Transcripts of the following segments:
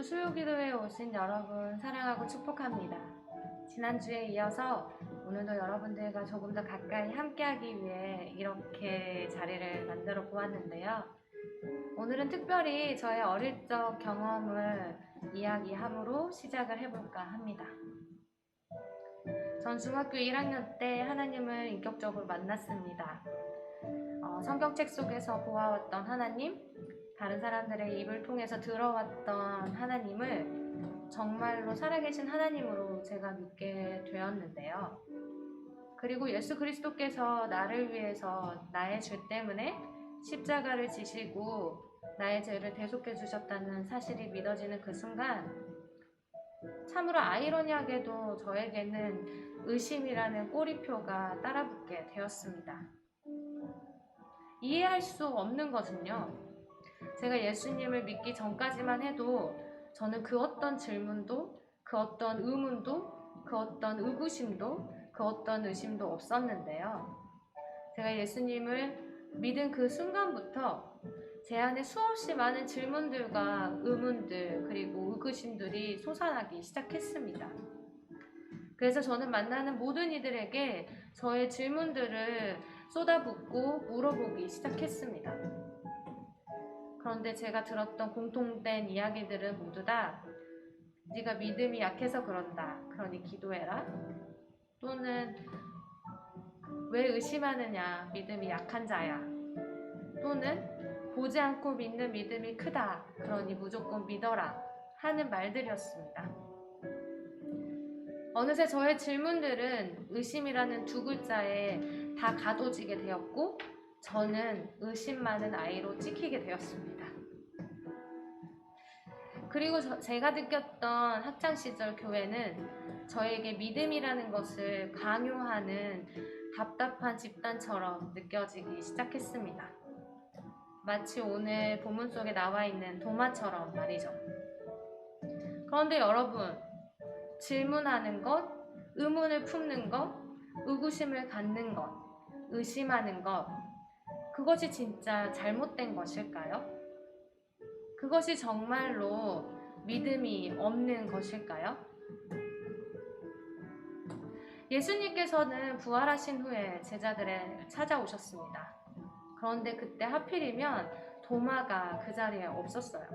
수요기도에 오신 여러분 사랑하고 축복합니다. 지난주에 이어서 오늘도 여러분들과 조금 더 가까이 함께하기 위해 이렇게 자리를 만들어 보았는데요. 오늘은 특별히 저의 어릴 적 경험을 이야기함으로 시작을 해볼까 합니다. 전 중학교 1학년 때 하나님을 인격적으로 만났습니다. 성경책 속에서 보아왔던 하나님, 다른 사람들의 입을 통해서 들어왔던 하나님을 정말로 살아계신 하나님으로 제가 믿게 되었는데요. 그리고 예수 그리스도께서 나를 위해서 나의 죄 때문에 십자가를 지시고 나의 죄를 대속해 주셨다는 사실이 믿어지는 그 순간, 참으로 아이러니하게도 저에게는 의심이라는 꼬리표가 따라붙게 되었습니다. 이해할 수 없는 것은요, 제가 예수님을 믿기 전까지만 해도 저는 그 어떤 질문도, 그 어떤 의문도, 그 어떤 의구심도, 그 어떤 의심도 없었는데요. 제가 예수님을 믿은 그 순간부터 제 안에 수없이 많은 질문들과 의문들, 그리고 의구심들이 솟아나기 시작했습니다. 그래서 저는 만나는 모든 이들에게 저의 질문들을 쏟아붓고 물어보기 시작했습니다. 그런데 제가 들었던 공통된 이야기들은 모두 다 네가 믿음이 약해서 그런다, 그러니 기도해라, 또는 왜 의심하느냐, 믿음이 약한 자야, 또는 보지 않고 믿는 믿음이 크다, 그러니 무조건 믿어라 하는 말들이었습니다. 어느새 저의 질문들은 의심이라는 두 글자에 다 가둬지게 되었고 저는 의심 많은 아이로 찍히게 되었습니다. 그리고 제가 느꼈던 학창시절 교회는 저에게 믿음이라는 것을 강요하는 답답한 집단처럼 느껴지기 시작했습니다. 마치 오늘 본문 속에 나와 있는 도마처럼 말이죠. 그런데 여러분, 질문하는 것, 의문을 품는 것, 의구심을 갖는 것, 의심하는 것, 그것이 진짜 잘못된 것일까요? 그것이 정말로 믿음이 없는 것일까요? 예수님께서는 부활하신 후에 제자들을 찾아오셨습니다. 그런데 그때 하필이면 도마가 그 자리에 없었어요.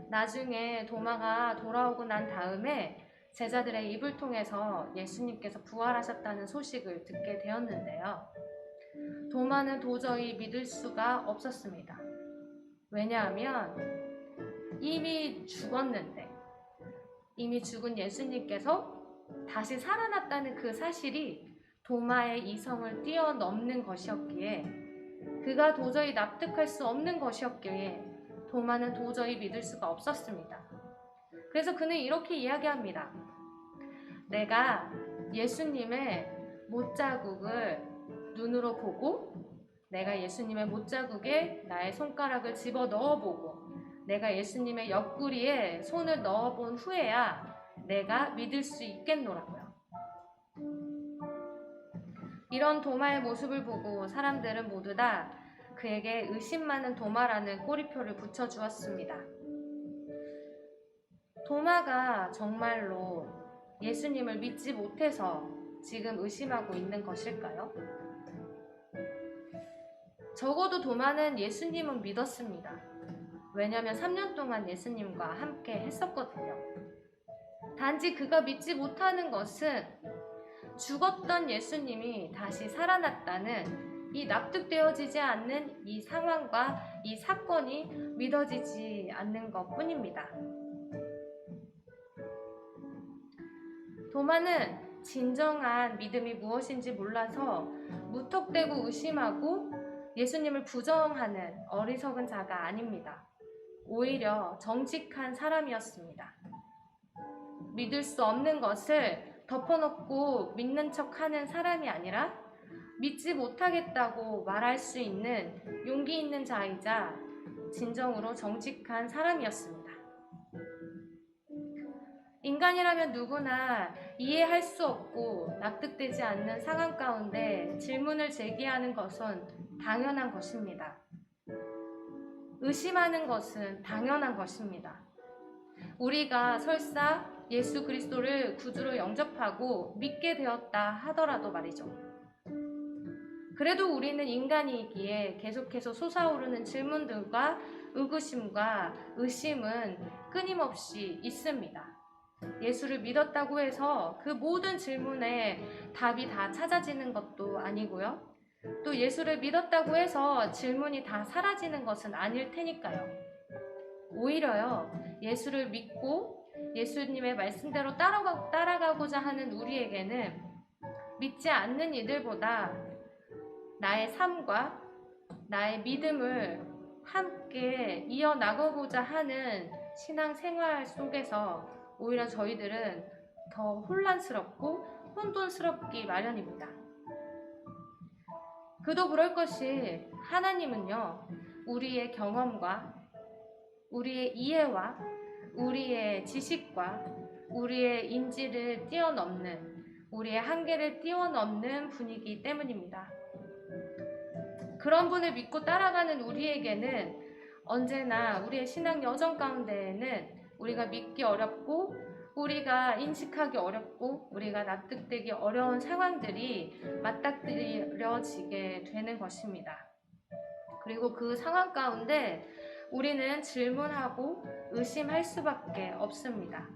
나중에 도마가 돌아오고 난 다음에 제자들의 입을 통해서 예수님께서 부활하셨다는 소식을 듣게 되었는데요. 도마는 도저히 믿을 수가 없었습니다. 왜냐하면 이미 죽었는데, 이미 죽은 예수님께서 다시 살아났다는 그 사실이 도마의 이성을 뛰어넘는 것이었기에, 그가 도저히 납득할 수 없는 것이었기에 도마는 도저히 믿을 수가 없었습니다. 그래서 그는 이렇게 이야기합니다. 내가 예수님의 못자국을 눈으로 보고, 내가 예수님의 못자국에 나의 손가락을 집어 넣어보고, 내가 예수님의 옆구리에 손을 넣어본 후에야 내가 믿을 수 있겠노라고요. 이런 도마의 모습을 보고 사람들은 모두 다 그에게 의심 많은 도마라는 꼬리표를 붙여주었습니다. 도마가 정말로 예수님을 믿지 못해서 지금 의심하고 있는 것일까요? 적어도 도마는 예수님은 믿었습니다. 왜냐하면 3년 동안 예수님과 함께 했었거든요. 단지 그가 믿지 못하는 것은 죽었던 예수님이 다시 살아났다는 이 납득되어지지 않는 이 상황과 이 사건이 믿어지지 않는 것 뿐입니다. 도마는 진정한 믿음이 무엇인지 몰라서 무턱대고 의심하고 예수님을 부정하는 어리석은 자가 아닙니다. 오히려 정직한 사람이었습니다. 믿을 수 없는 것을 덮어놓고 믿는 척하는 사람이 아니라 믿지 못하겠다고 말할 수 있는 용기 있는 자이자 진정으로 정직한 사람이었습니다. 인간이라면 누구나 이해할 수 없고 납득되지 않는 상황 가운데 질문을 제기하는 것은 당연한 것입니다. 의심하는 것은 당연한 것입니다. 우리가 설사 예수 그리스도를 구주로 영접하고 믿게 되었다 하더라도 말이죠. 그래도 우리는 인간이기에 계속해서 솟아오르는 질문들과 의구심과 의심은 끊임없이 있습니다. 예수를 믿었다고 해서 그 모든 질문에 답이 다 찾아지는 것도 아니고요. 또 예수를 믿었다고 해서 질문이 다 사라지는 것은 아닐 테니까요. 오히려요, 예수를 믿고 예수님의 말씀대로 따라가고자 하는 우리에게는 믿지 않는 이들보다 나의 삶과 나의 믿음을 함께 이어나가고자 하는 신앙생활 속에서 오히려 저희들은 더 혼란스럽고 혼돈스럽기 마련입니다. 그도 그럴 것이 하나님은요, 우리의 경험과 우리의 이해와 우리의 지식과 우리의 인지를 뛰어넘는, 우리의 한계를 뛰어넘는 분이기 때문입니다. 그런 분을 믿고 따라가는 우리에게는 언제나 우리의 신앙 여정 가운데에는 우리가 믿기 어렵고 우리가 인식하기 어렵고 우리가 납득되기 어려운 상황들이 맞닥뜨려지게 되는 것입니다. 그리고 그 상황 가운데 우리는 질문하고 의심할 수밖에 없습니다.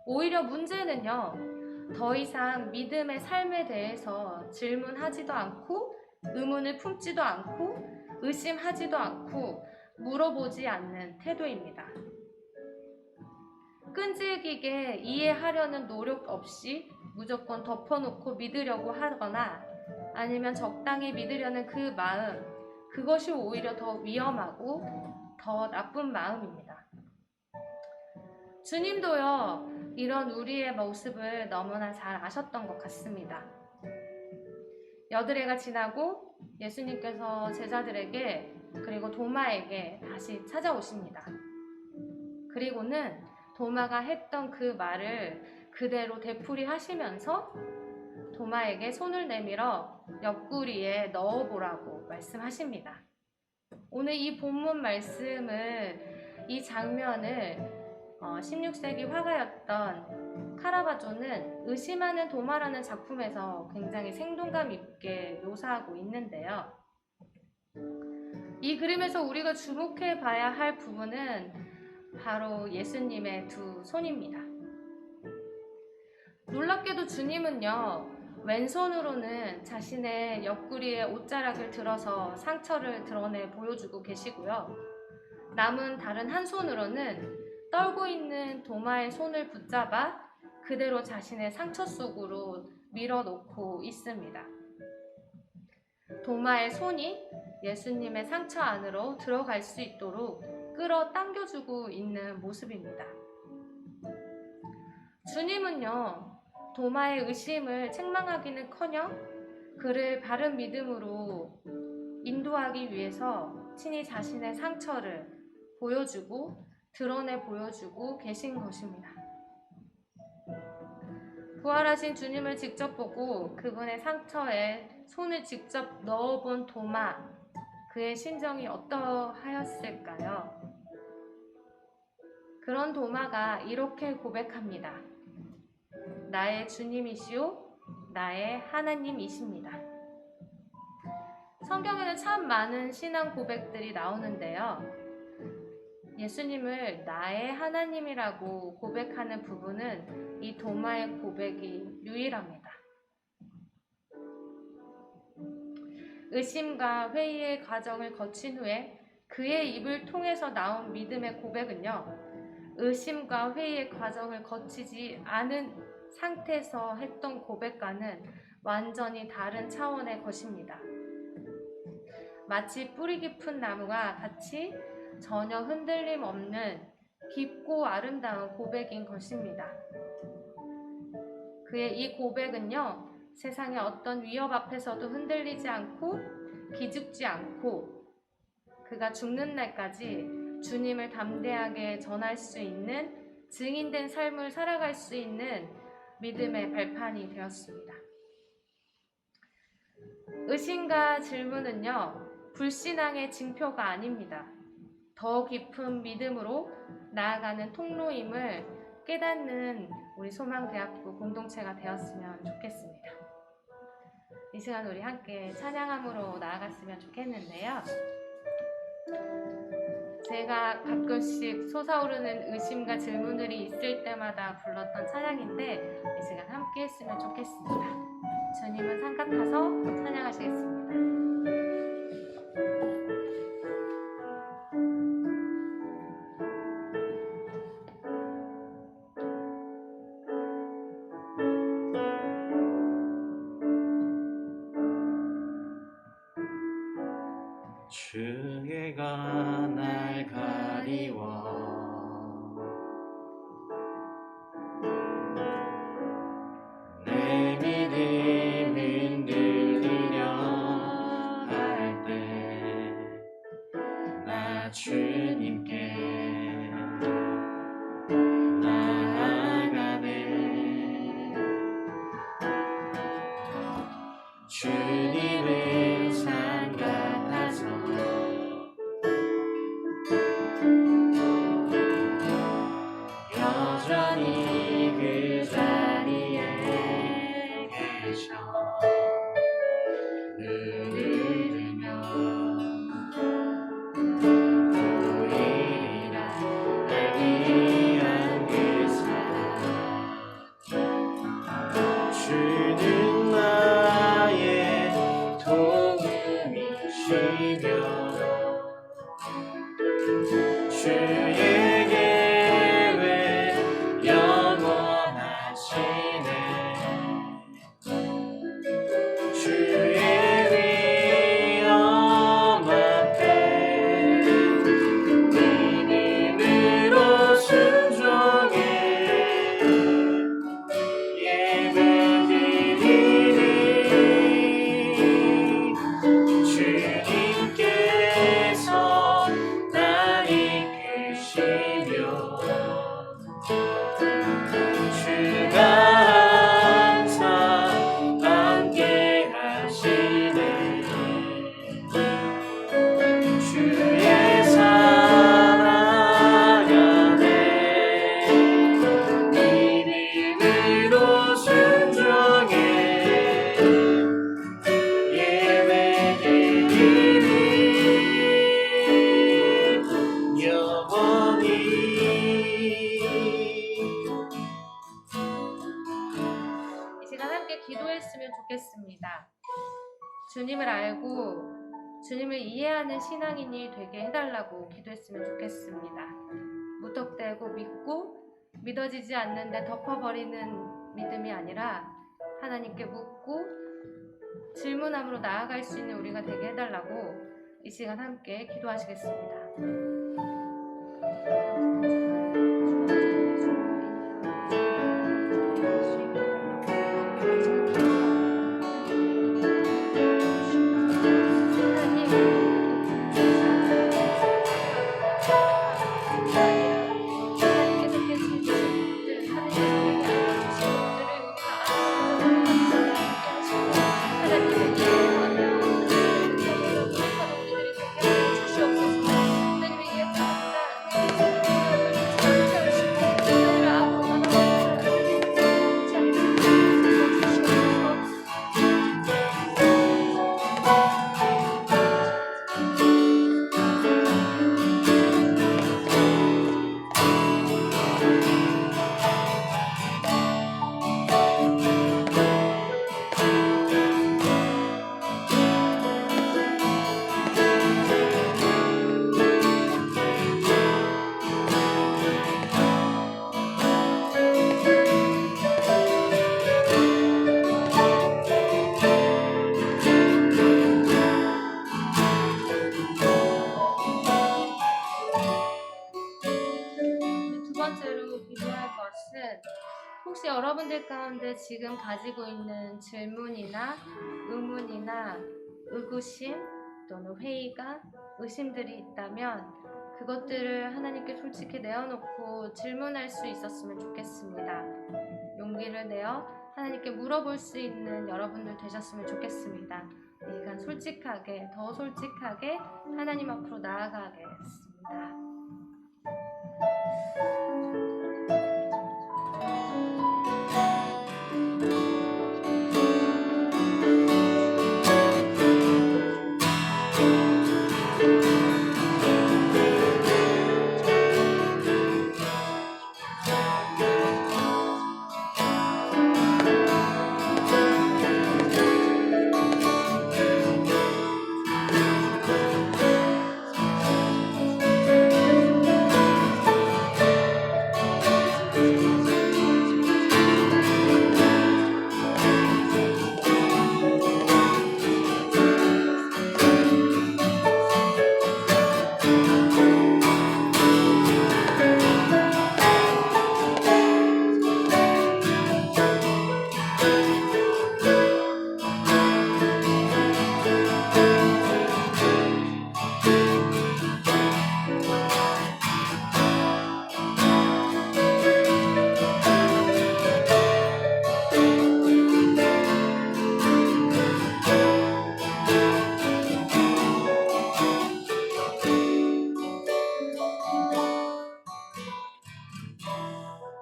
오히려 문제는요, 더 이상 믿음의 삶에 대해서 질문하지도 않고 의문을 품지도 않고 의심하지도 않고 물어보지 않는 태도입니다. 끈질기게 이해하려는 노력 없이 무조건 덮어놓고 믿으려고 하거나 아니면 적당히 믿으려는 그 마음, 그것이 오히려 더 위험하고 더 나쁜 마음입니다. 주님도요, 이런 우리의 모습을 너무나 잘 아셨던 것 같습니다. 여드레가 지나고 예수님께서 제자들에게 그리고 도마에게 다시 찾아오십니다. 그리고는 도마가 했던 그 말을 그대로 되풀이하시면서 도마에게 손을 내밀어 옆구리에 넣어보라고 말씀하십니다. 오늘 이 본문 말씀을, 이 장면을 16세기 화가였던 카라바조는 의심하는 도마라는 작품에서 굉장히 생동감 있게 묘사하고 있는데요. 이 그림에서 우리가 주목해 봐야 할 부분은 바로 예수님의 두 손입니다. 놀랍게도 주님은요, 왼손으로는 자신의 옆구리에 옷자락을 들어서 상처를 드러내 보여주고 계시고요. 남은 다른 한 손으로는 떨고 있는 도마의 손을 붙잡아 그대로 자신의 상처 속으로 밀어놓고 있습니다. 도마의 손이 예수님의 상처 안으로 들어갈 수 있도록 끌어당겨주고 있는 모습입니다. 주님은요, 도마의 의심을 책망하기는커녕 그를 바른 믿음으로 인도하기 위해서 친히 자신의 상처를 보여주고 드러내 보여주고 계신 것입니다. 부활하신 주님을 직접 보고 그분의 상처에 손을 직접 넣어본 도마, 그의 심정이 어떠하였을까요? 그런 도마가 이렇게 고백합니다. 나의 주님이시오, 나의 하나님이십니다. 성경에는 참 많은 신앙 고백들이 나오는데요. 예수님을 나의 하나님이라고 고백하는 부분은 이 도마의 고백이 유일합니다. 의심과 회의의 과정을 거친 후에 그의 입을 통해서 나온 믿음의 고백은요, 의심과 회의의 과정을 거치지 않은 상태에서 했던 고백과는 완전히 다른 차원의 것입니다. 마치 뿌리 깊은 나무가 같이 전혀 흔들림 없는 깊고 아름다운 고백인 것입니다. 그의 이 고백은요, 세상의 어떤 위협 앞에서도 흔들리지 않고 기죽지 않고 그가 죽는 날까지 주님을 담대하게 전할 수 있는 증인된 삶을 살아갈 수 있는 믿음의 발판이 되었습니다. 의심과 질문은요, 불신앙의 징표가 아닙니다. 더 깊은 믿음으로 나아가는 통로임을 깨닫는 우리 소망대학부 공동체가 되었으면 좋겠습니다. 이 시간 우리 함께 찬양함으로 나아갔으면 좋겠는데요. 제가 가끔씩 솟아오르는 의심과 질문들이 있을 때마다 불렀던 찬양인데 이 시간 함께 했으면 좋겠습니다. 주님은 산 같아서 찬양하시겠습니다. 주의가 날 가리워 내 믿음 흔들리려 할 때 나 주님께 나아가네. 주님은 산 같아서 여전히 그 자리에 계셔. 눈을 들면 보이리라 날 위한 그 사랑. 주는 나의 도움이시며 주의 계획 영원하시네. 주의 위엄 앞에 믿음으로 순종해 예배드리리. 주님께서 날 이끄시며 주가 항상 함께 하시네. 주의 사랑 안에 믿음으로 순종해 예배드리리. 영원히 이 시간 함께 기도했으면 좋겠습니다. 주님을 알고 주님을 이해하는 신앙인이 되게 해달라고 기도했으면 좋겠습니다. 무턱대고 믿고 믿어지지 않는데 덮어버리는 믿음이 아니라 하나님께 묻고 질문함으로 나아갈 수 있는 우리가 되게 해달라고 이 시간 함께 기도하시겠습니다. 혹시 여러분들 가운데 지금 가지고 있는 질문이나 의문이나 의구심 또는 회의가 의심들이 있다면 그것들을 하나님께 솔직히 내어놓고 질문할 수 있었으면 좋겠습니다. 용기를 내어 하나님께 물어볼 수 있는 여러분들 되셨으면 좋겠습니다. 이 시간 솔직하게 더 솔직하게 하나님 앞으로 나아가겠습니다. 기도합니다.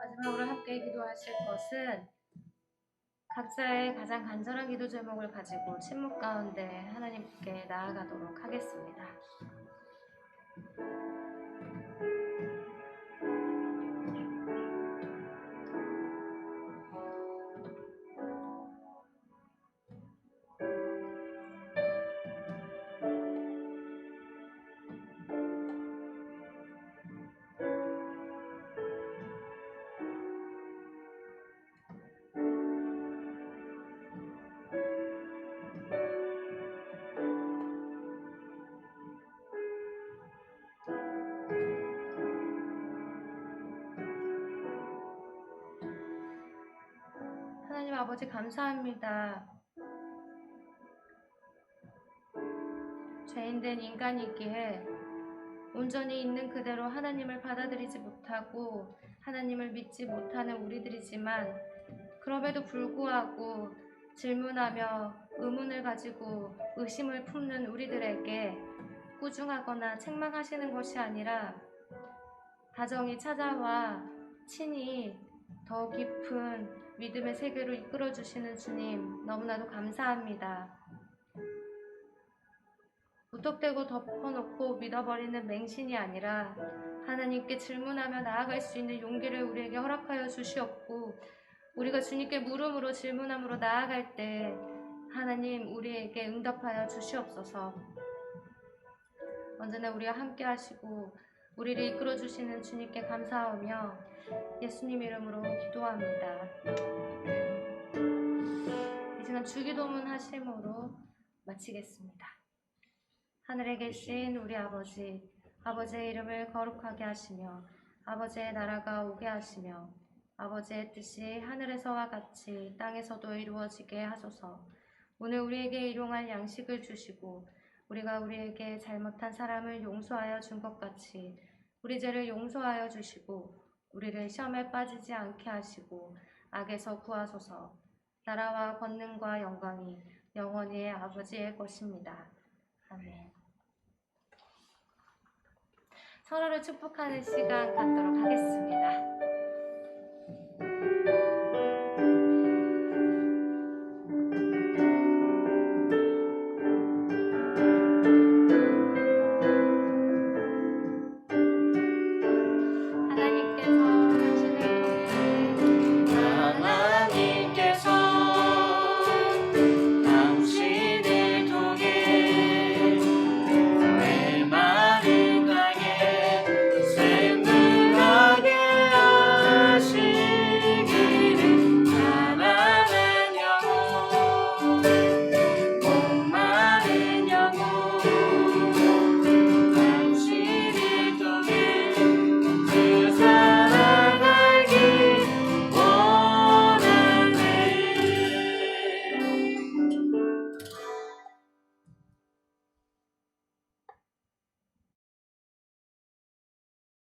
마지막으로 함께 기도하실 것은 각자의 가장 간절한 기도 제목을 가지고 침묵 가운데 하나님께 나아가도록 하겠습니다. 하나님 아버지 감사합니다. 죄인된 인간이기에 온전히 있는 그대로 하나님을 받아들이지 못하고 하나님을 믿지 못하는 우리들이지만 그럼에도 불구하고 질문하며 의문을 가지고 의심을 품는 우리들에게 꾸중하거나 책망하시는 것이 아니라 다정히 찾아와 친히 더 깊은 믿음의 세계로 이끌어주시는 주님 너무나도 감사합니다. 무턱대고 덮어놓고 믿어버리는 맹신이 아니라 하나님께 질문하며 나아갈 수 있는 용기를 우리에게 허락하여 주시옵고 우리가 주님께 물음으로 질문함으로 나아갈 때 하나님 우리에게 응답하여 주시옵소서. 언제나 우리와 함께 하시고 우리를 이끌어 주시는 주님께 감사하며 예수님 이름으로 기도합니다. 이 시간 주기도문 하심으로 마치겠습니다. 하늘에 계신 우리 아버지, 아버지의 이름을 거룩하게 하시며 아버지의 나라가 오게 하시며 아버지의 뜻이 하늘에서와 같이 땅에서도 이루어지게 하소서. 오늘 우리에게 일용할 양식을 주시고 우리가 우리에게 잘못한 사람을 용서하여 준 것 같이 우리 죄를 용서하여 주시고 우리를 시험에 빠지지 않게 하시고 악에서 구하소서. 나라와 권능과 영광이 영원히 아버지의 것입니다. 아멘. 서로를 축복하는 시간 갖도록 하겠습니다.